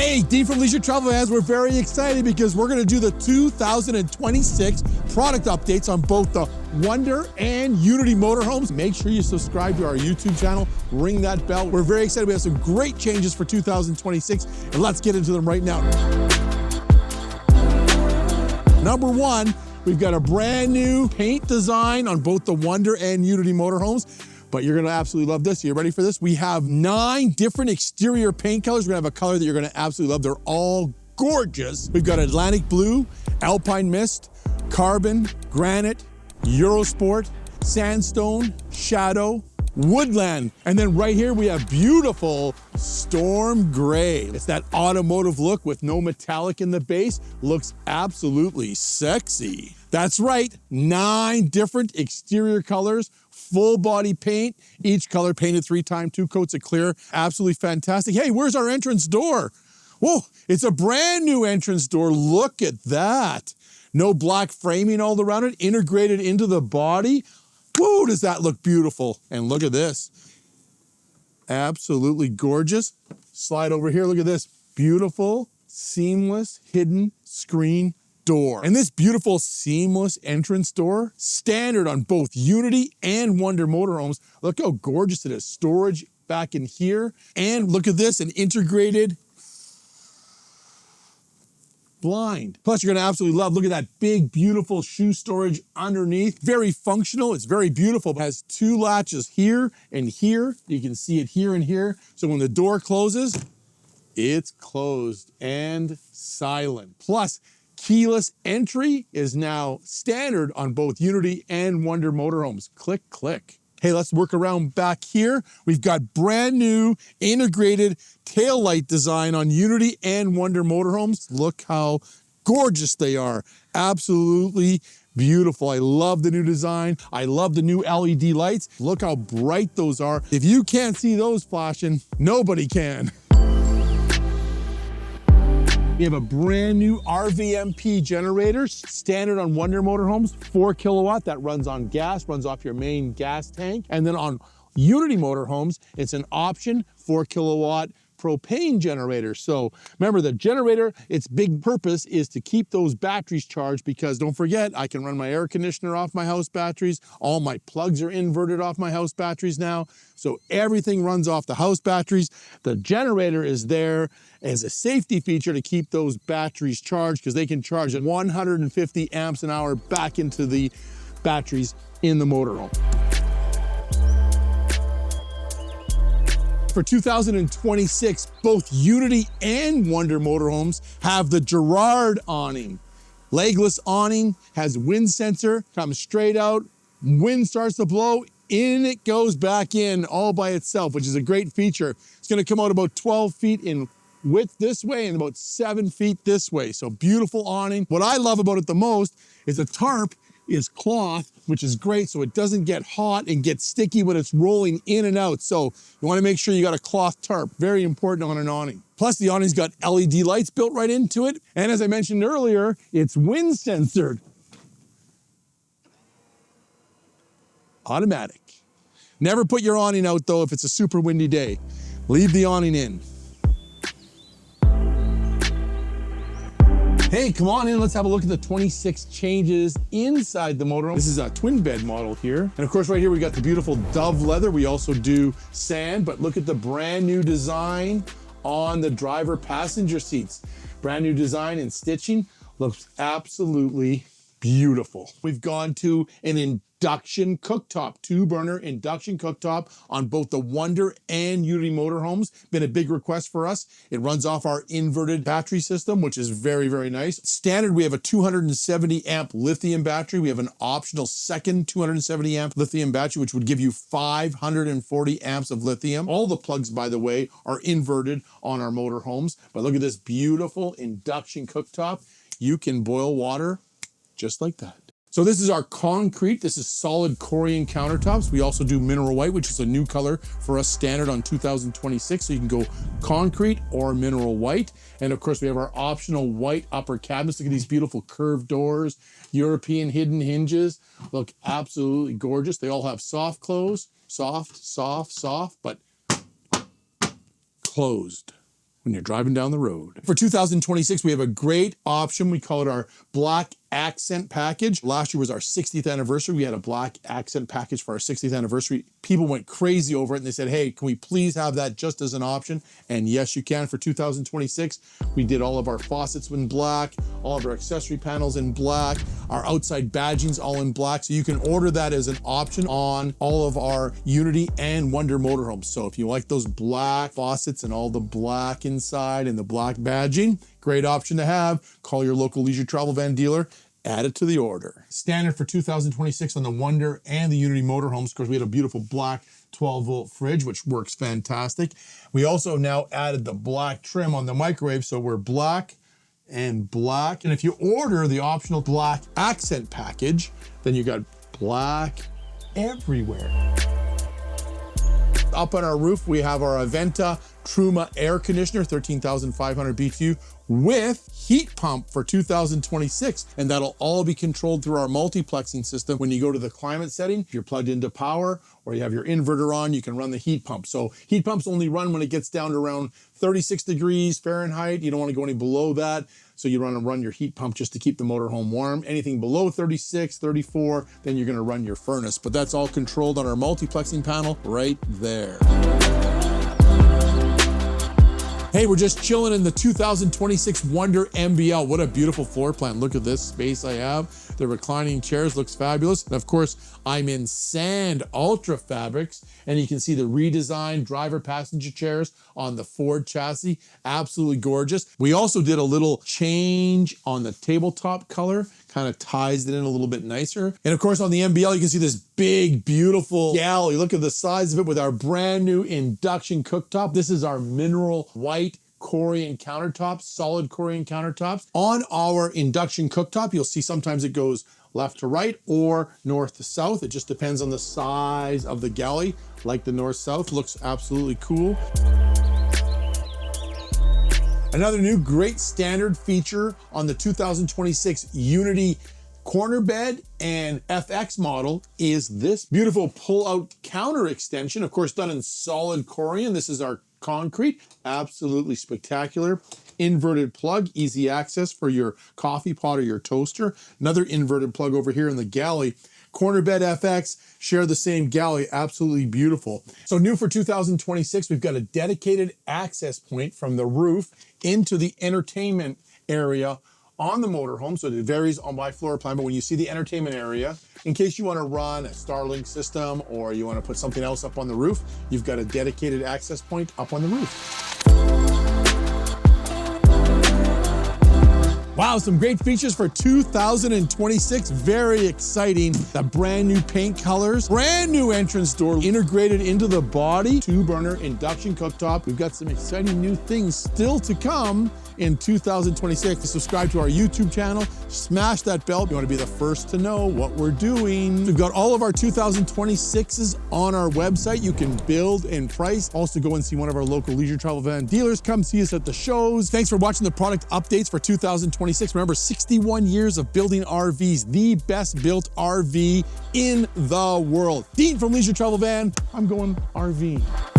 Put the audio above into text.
Hey, Dean from Leisure Travel Vans, we're very excited because we're gonna do the 2026 product updates on both the Wonder and Unity motorhomes. Make sure you subscribe to our YouTube channel, ring that bell. We're very excited. We have some great changes for 2026, and let's get into them right now. Number one, we've got a brand new paint design on both the Wonder and Unity motorhomes. But you're gonna absolutely love this. Are you ready for this? We have 9 different exterior paint colors. We're gonna have a color that you're gonna absolutely love. They're all gorgeous. We've got Atlantic Blue, Alpine Mist, Carbon, Granite, Eurosport, Sandstone, Shadow, Woodland. And then right here we have beautiful Storm Gray. It's that automotive look with no metallic in the base. Looks absolutely sexy. That's right, 9 different exterior colors, full body paint, each color painted 3 times, 2 coats of clear. Absolutely fantastic. Hey, where's our entrance door? Whoa, it's a brand new entrance door. Look at that. No black framing all around it, integrated into the body. Whoa, does that look beautiful? And look at this. Absolutely gorgeous. Slide over here, look at this. Beautiful, seamless, hidden screen door. And this beautiful seamless entrance door, standard on both Unity and Wonder motorhomes. Look how gorgeous it is. Storage back in here. And look at this, an integrated blind. Plus you're gonna absolutely love, look at that big, beautiful shoe storage underneath. Very functional, it's very beautiful. It has 2 latches here and here. You can see it here and here. So when the door closes, it's closed and silent. Plus, keyless entry is now standard on both Unity and Wonder motorhomes. Click, click. Hey, let's work around back here. We've got brand new integrated taillight design on Unity and Wonder motorhomes. Look how gorgeous they are. Absolutely beautiful. I love the new design. I love the new LED lights. Look how bright those are. If you can't see those flashing, nobody can. We have a brand new RVMP generator, standard on Wonder motorhomes, 4 kilowatt, that runs on gas, runs off your main gas tank. And then on Unity motorhomes, it's an option 4 kilowatt propane generator. So remember, the generator, its big purpose is to keep those batteries charged, because don't forget, I can run my air conditioner off my house batteries. All my plugs are inverted off my house batteries now. So everything runs off the house batteries. The generator is there as a safety feature to keep those batteries charged, because they can charge at 150 amps an hour back into the batteries in the motorhome. For 2026, both Unity and Wonder motorhomes have the Girard awning. Legless awning, has wind sensor, comes straight out, wind starts to blow, in it goes back in all by itself, which is a great feature. It's gonna come out about 12 feet in width this way and about 7 feet this way. So beautiful awning. What I love about it the most is the tarp is cloth, which is great, so it doesn't get hot and get sticky when it's rolling in and out. So you wanna make sure you got a cloth tarp, very important on an awning. Plus the awning's got LED lights built right into it. And as I mentioned earlier, it's wind censored. Automatic. Never put your awning out though if it's a super windy day. Leave the awning in. Hey, come on in, let's have a look at the 26 changes inside the motorhome. This is a twin bed model here. And of course, right here, we got the beautiful dove leather. We also do sand, but look at the brand new design on the driver passenger seats. Brand new design and stitching, looks absolutely beautiful. We've gone to an induction cooktop, 2-burner induction cooktop on both the Wonder and Unity motorhomes. Been a big request for us. It runs off our inverted battery system, which is very, very nice. Standard, we have a 270 amp lithium battery. We have an optional second 270 amp lithium battery, which would give you 540 amps of lithium. All the plugs, by the way, are inverted on our motorhomes. But look at this beautiful induction cooktop. You can boil water just like that. So this is our concrete. This is solid Corian countertops. We also do mineral white, which is a new color for us, standard on 2026. So you can go concrete or mineral white. And of course we have our optional white upper cabinets. Look at these beautiful curved doors, European hidden hinges. Look absolutely gorgeous. They all have soft close, soft, soft, soft, but closed. when you're driving down the road. For 2026, we have a great option. We call it our Black Accent Package. Last year was our 60th anniversary. We had a Black Accent Package for our 60th anniversary. People went crazy over it and they said, hey, can we please have that just as an option? And yes, you can. For 2026, we did all of our faucets in black, all of our accessory panels in black, our outside badging's all in black. So you can order that as an option on all of our Unity and Wonder motorhomes. So if you like those black faucets and all the black inside and the black badging, great option to have. Call your local leisure travel van dealer, add it to the order. Standard for 2026 on the Wonder and the Unity motorhomes. Of course, we had a beautiful black 12-volt fridge, which works fantastic. We also now added the black trim on the microwave, so we're black and black. And if you order the optional Black Accent Package, then you got black everywhere. Up on our roof, we have our Aventa Truma air conditioner, 13,500 BTU with heat pump for 2026. And that'll all be controlled through our multiplexing system. When you go to the climate setting, if you're plugged into power or you have your inverter on, you can run the heat pump. So heat pumps only run when it gets down to around 36 degrees Fahrenheit. You don't want to go any below that. So you want to run your heat pump just to keep the motorhome warm. Anything below 36, 34, then you're going to run your furnace. But that's all controlled on our multiplexing panel right there. Hey, we're just chilling in the 2026 Wonder MBL. What a beautiful floor plan. Look at this space I have. The reclining chairs looks fabulous. And of course, I'm in Sand Ultra Fabrics, and you can see the redesigned driver passenger chairs on the Ford chassis. Absolutely gorgeous. We also did a little change on the tabletop color, kind of ties it in a little bit nicer. And of course, on the MBL, you can see this big, beautiful galley. Look at the size of it with our brand new induction cooktop. This is our mineral white Corian countertops, solid Corian countertops. On our induction cooktop, you'll see sometimes it goes left to right or north to south. It just depends on the size of the galley. Like the north-south, looks absolutely cool. Another new great standard feature on the 2026 Unity corner bed and FX model is this beautiful pull-out counter extension, of course done in solid Corian. This is our concrete, absolutely spectacular. Inverted plug, easy access for your coffee pot or your toaster. Another inverted plug over here in the galley. Corner bed FX, share the same galley, absolutely beautiful. So new for 2026, we've got a dedicated access point from the roof into the entertainment area on the motorhome. So it varies on my floor plan, but when you see the entertainment area, in case you want to run a Starlink system or you want to put something else up on the roof, you've got a dedicated access point up on the roof. Wow, some great features for 2026. Very exciting. The brand new paint colors, brand new entrance door integrated into the body, 2-burner induction cooktop. We've got some exciting new things still to come in 2026. Subscribe to our YouTube channel, smash that bell if you want to be the first to know what we're doing. We've got all of our 2026s on our website. You can build and price. Also go and see one of our local leisure travel van dealers. Come see us at the shows. Thanks for watching the product updates for 2026. Remember, 61 years of building RVs, the best built RV in the world. Dean from Leisure Travel Van, I'm going RV.